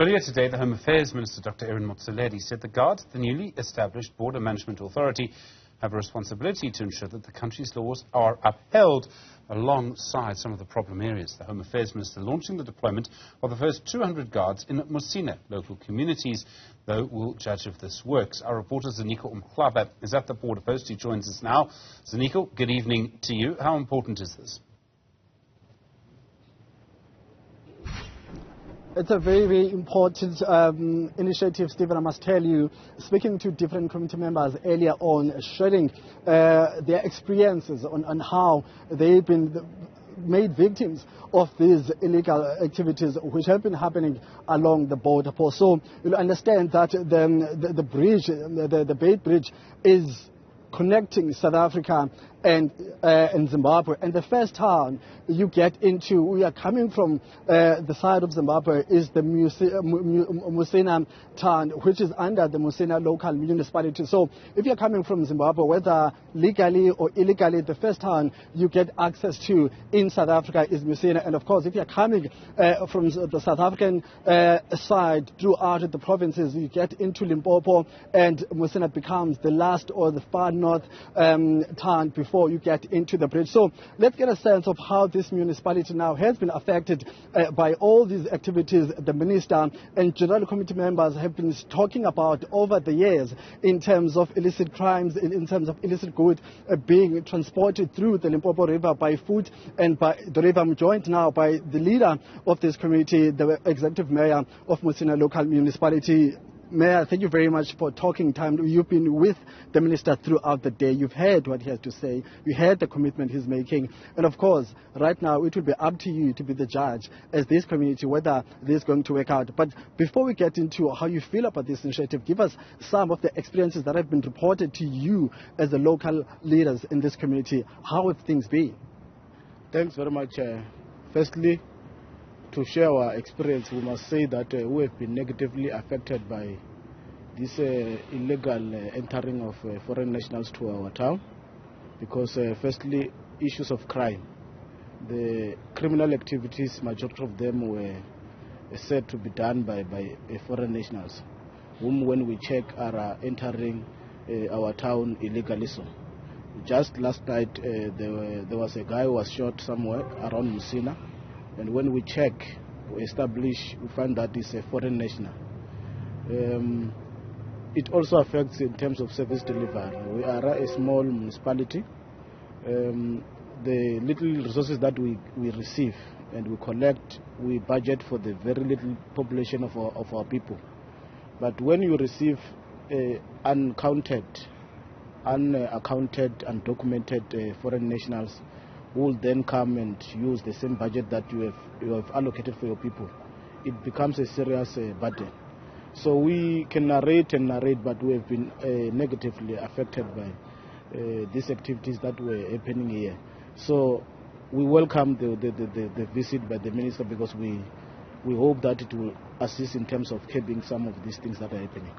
Earlier today, the Home Affairs Minister, Dr. Motsoaledsaid, said the guards at the newly established Border Management Authority have a responsibility to ensure that the country's laws are upheld alongside some of the problem areas. The Home Affairs Minister launching the deployment of the first 200 guards in Musina. Local communities, though, will judge if this works. Our reporter Ziniko Mhlaba is at the border post. He joins us now. Ziniko, good evening to you. How important is this? It's a very, very important initiative, Stephen, I must tell you. Speaking to different community members earlier on, sharing their experiences on how they've been made victims of these illegal activities which have been happening along the border post. So you'll understand that the bridge, the Bait Bridge, is connecting South Africa and Zimbabwe. And the first town you get into, we are coming from the side of Zimbabwe, is the Musina town, which is under the Musina local municipality. So if you're coming from Zimbabwe, whether legally or illegally, the first town you get access to in South Africa is Musina. And of course, if you're coming from the South African side throughout the provinces, you get into Limpopo, and Musina becomes the last or the far north town before you get into the bridge. So let's get a sense of how this municipality now has been affected by all these activities the minister and general committee members have been talking about over the years in terms of illicit crimes, in terms of illicit goods being transported through the Limpopo River by foot and by the river. I'm joined now by the leader of this community, the executive mayor of Musina local municipality. Mayor, thank you very much for talking time. You've been with the minister throughout the day. You've heard what he has to say. You heard the commitment he's making. And of course, right now, it will be up to you to be the judge as this community, whether this is going to work out. But before we get into how you feel about this initiative, give us some of the experiences that have been reported to you as the local leaders in this community. How have things been? Thanks very much. Firstly, to share our experience, we must say that we have been negatively affected by this illegal entering of foreign nationals to our town because, firstly, issues of crime. The criminal activities, majority of them were said to be done by foreign nationals, whom when we check are entering our town illegally. So just last night there was a guy who was shot somewhere around Musina. And when we check, we establish, we find that it's a foreign national. It also affects in terms of service delivery. We are a small municipality. The little resources that we receive and we collect, we budget for the very little population of our people. But when you receive unaccounted, undocumented foreign nationals, who will then come and use the same budget that you have allocated for your people, it becomes a serious burden. So we can narrate, but we have been negatively affected by these activities that were happening here. So we welcome the visit by the minister because we hope that it will assist in terms of curbing some of these things that are happening.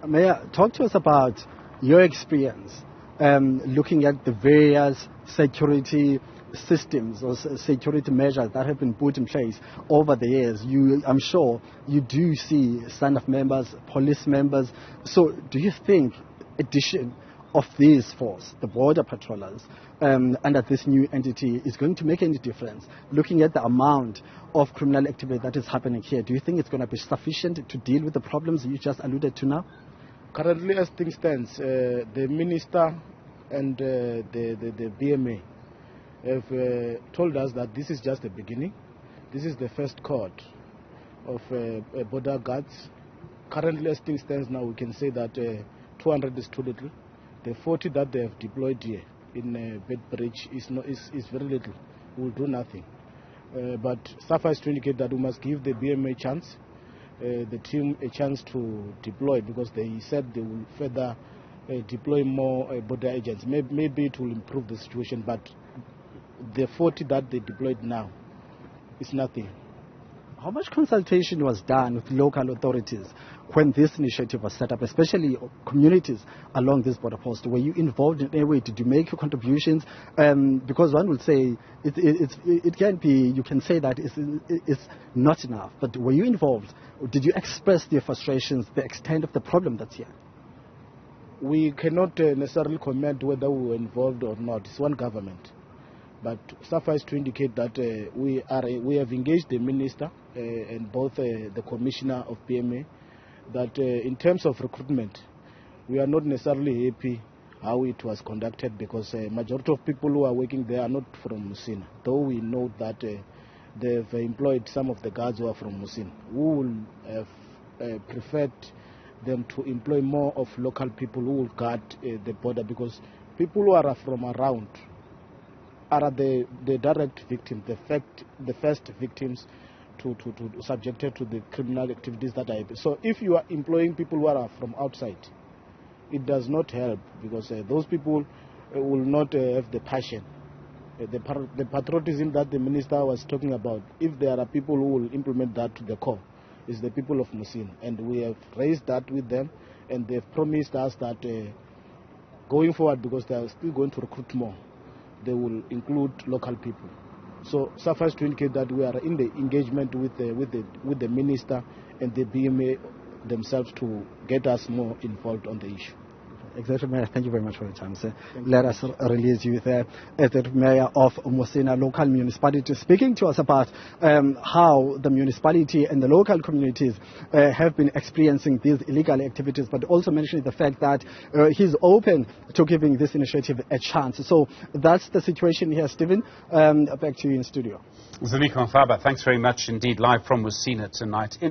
Mayor, talk to us about your experience looking at the various security systems or security measures that have been put in place over the years. I'm sure you do see stand-up members, police members. So do you think addition of these force, the border patrollers, under this new entity is going to make any difference? Looking at the amount of criminal activity that is happening here, do you think it's going to be sufficient to deal with the problems you just alluded to now? Currently, as things stands, the minister and the BMA have told us that this is just the beginning. This is the first cohort of border guards. Currently, as things stands now, we can say that 200 is too little. The 40 that they have deployed here in Bait Bridge is very little. We will do nothing. But suffice to indicate that we must give the BMA a chance, the team a chance to deploy, because they said they will further deploy more border agents. Maybe it will improve the situation, but the 40 that they deployed now is nothing. How much consultation was done with local authorities when this initiative was set up, especially communities along this border post? Were you involved in any way? Did you make your contributions? Because one would say it can be, you can say that it's not enough, but were you involved? Did you express the frustrations, the extent of the problem that's here? We cannot necessarily comment whether we were involved or not. It's one government. But suffice to indicate that we have engaged the minister and both the commissioner of PMA that in terms of recruitment, we are not necessarily happy how it was conducted, because majority of people who are working there are not from Musina, though we know that they've employed some of the guards who are from Musina. We will have preferred them to employ more of local people who will guard the border, because people who are from around are the direct victims, the first victims to subjected to the criminal activities that are. So if you are employing people who are from outside, it does not help, because those people will not have the passion, the patriotism that the minister was talking about. If there are people who will implement that to the core, is the people of Musina, and we have raised that with them, and they've promised us that going forward, because they are still going to recruit more, they will include local people. So suffice to indicate that we are in the engagement with the minister and the BMA themselves to get us more involved on the issue. Executive Mayor, thank you very much for your time, sir. Let us release you there. Executive Mayor of Musina Local Municipality, speaking to us about how the municipality and the local communities have been experiencing these illegal activities, but also mentioning the fact that he's open to giving this initiative a chance. So that's the situation here, Stephen. Back to you in studio. Ziniko Mhlaba, thanks very much indeed, live from Musina tonight.